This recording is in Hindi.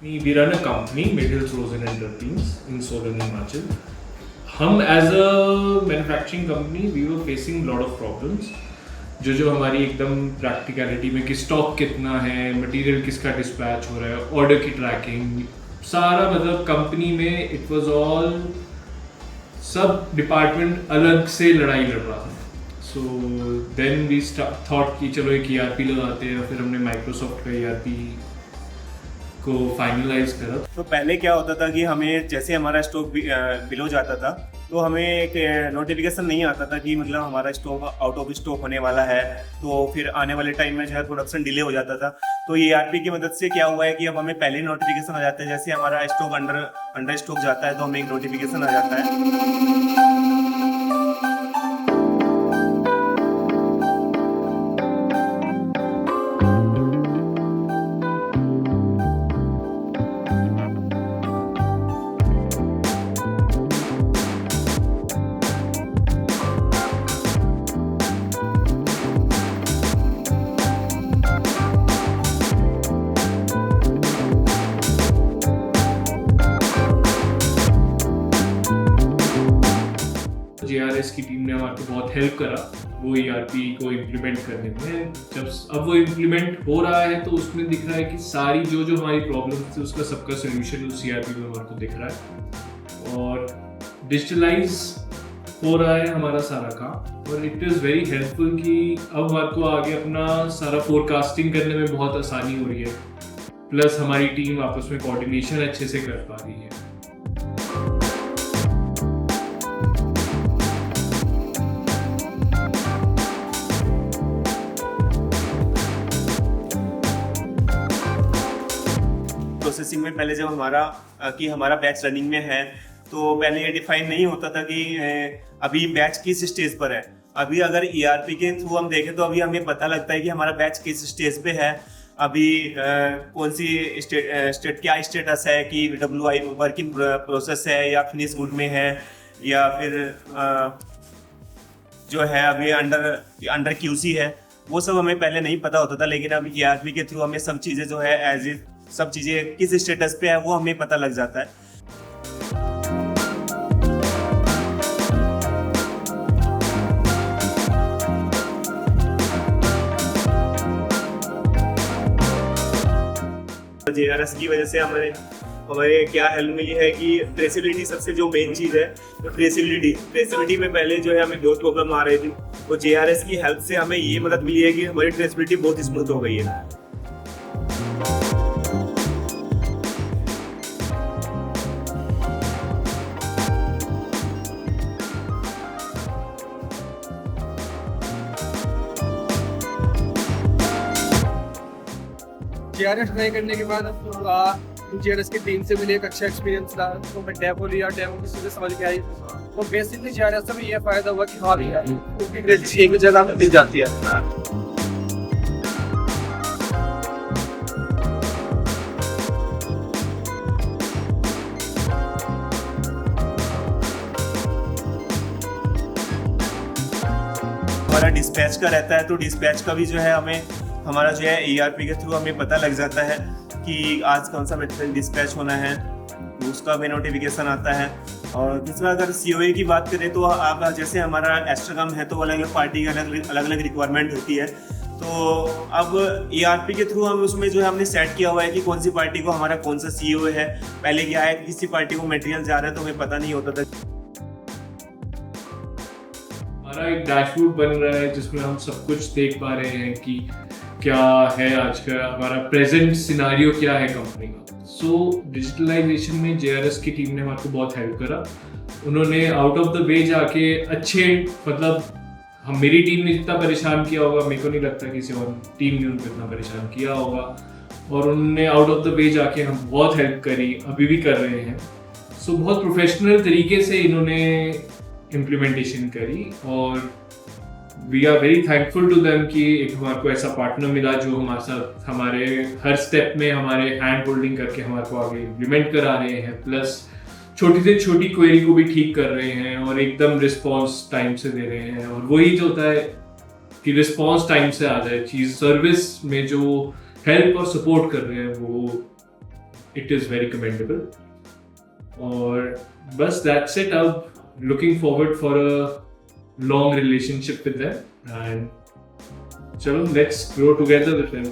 We run a company, Midhill Frozen Entertainers in Solan, Himachal. हम as a manufacturing company we were facing lot of problems जो हमारी एकदम प्रैक्टिकलिटी में कि स्टॉक कितना है, मटेरियल किसका डिस्पैच हो रहा है, ऑर्डर की ट्रैकिंग, सारा मतलब कंपनी में इट वाज ऑल सब डिपार्टमेंट अलग से लड़ाई लड़ रहा था. सो देन वी थॉट कि चलो एक ERP लगाते हैं. फिर हमने माइक्रोसॉफ्ट का ERP को फाइनलाइज करा. तो पहले क्या होता था कि हमें जैसे हमारा स्टॉक बिलो जाता था तो हमें एक नोटिफिकेशन नहीं आता था कि मतलब हमारा स्टॉक आउट ऑफ स्टॉक होने वाला है. तो फिर आने वाले टाइम में जो है प्रोडक्शन डिले हो जाता था. तो ये ERP की मदद से क्या हुआ है कि अब हमें पहले नोटिफिकेशन आ जाता है. जैसे हमारा स्टॉक अंडर स्टॉक जाता है तो हमें एक नोटिफिकेशन आ जाता है. JRS की टीम ने हमारे को बहुत हेल्प करा वो ERP को इम्प्लीमेंट करने में. जब अब वो इम्प्लीमेंट हो रहा है तो उसमें दिख रहा है कि सारी जो हमारी प्रॉब्लम थी उसका सबका सोल्यूशन उस ERP में हमारे को दिख रहा है और डिजिटलाइज हो रहा है हमारा सारा काम. और इट इज़ वेरी हेल्पफुल कि अब हमारे को आगे अपना सारा फोरकास्टिंग करने में बहुत आसानी हो रही है. प्लस हमारी टीम आपस में कोऑर्डिनेशन अच्छे से कर पा रही है. प्रोसेसिंग में पहले जब हमारा बैच रनिंग में है तो पहले ये डिफाइन नहीं होता था कि अभी बैच किस स्टेज पर है. अभी अगर ERP के थ्रू हम देखें तो अभी हमें पता लगता है कि हमारा बैच किस स्टेज पे है. अभी कौन सी स्टेट क्या स्टेटस है कि WI वर्किंग प्रोसेस है या फिनिश गुड में है या फिर जो है अभी अंडर QC है. वो सब हमें पहले नहीं पता होता था. लेकिन अभी ERP के थ्रू हमें सब चीज़ें जो है सब चीज़ें किस स्टेटस पे है वो हमें पता लग जाता है. JRS की वजह से हमारे क्या हेल्प मिली है कि ट्रेसेबिलिटी सबसे जो मेन चीज़ है. तो ट्रेसेबिलिटी में पहले जो है हमें बहुत प्रॉब्लम आ रही थी. तो JRS की हेल्प से हमें ये मदद मिली है कि हमारी ट्रेसेबिलिटी बहुत स्मूथ हो गई है. JRS ट्राई करने के बाद JRS की टीम से मिले एक अच्छा एक्सपीरियंस था. तो मैं डेमो लिया, डेमो की चीज़ें समझ के आई. तो बेसिकली JRS से ये फायदा हुआ कि हाँ भैया क्योंकि एक जगह में मिल जाती है. हमारा डिस्पैच का रहता है तो डिस्पैच का भी जो है हमारा जो है ERP के थ्रू हमें पता लग जाता है कि आज कौन सा मटेरियल डिस्पैच होना है. उसका भी नोटिफिकेशन आता है. और दूसरा अगर COA की बात करें तो आप जैसे हमारा एस्ट्राकम है तो अलग अलग पार्टी की अलग अलग रिक्वायरमेंट होती है. तो अब ERP के थ्रू हम उसमें जो है हमने सेट किया हुआ है कि कौन सी पार्टी को हमारा कौन सा COA है. पहले क्या है किसी पार्टी को मटेरियल जा रहा है तो हमें पता नहीं होता था. हमारा एक डैशबोर्ड बन रहा है जिसमें हम सब कुछ देख पा रहे हैं कि क्या है आज का हमारा प्रेजेंट सिनारियो क्या है कंपनी का. सो डिजिटलाइजेशन में JRS की टीम ने हमारे को बहुत हेल्प करा. उन्होंने आउट ऑफ द वे जाके अच्छे मतलब मेरी टीम ने जितना परेशान किया होगा मेरे को नहीं लगता किसी और टीम ने उनको इतना परेशान किया होगा. और उन्होंने आउट ऑफ द वे जाके हम बहुत हेल्प करी, अभी भी कर रहे हैं. सो बहुत प्रोफेशनल तरीके से इन्होंने इम्प्लीमेंटेशन करी और we are very thankful to them कि एक हमारे को ऐसा पार्टनर मिला जो हमारे साथ हमारे हर स्टेप में हमारे हैंड होल्डिंग करके हमारे को आगे इम्प्लीमेंट करा रहे हैं. प्लस छोटी से छोटी क्वेरी को भी ठीक कर रहे हैं और एकदम रिस्पॉन्स टाइम से दे रहे हैं. और वही जो होता है कि रिस्पॉन्स टाइम से आ जाए चीज़, सर्विस में जो हेल्प और सपोर्ट कर रहे हैं वो it is very commendable. और बस that's it. अब looking forward for a long relationship with them, and चलो let's grow together with them.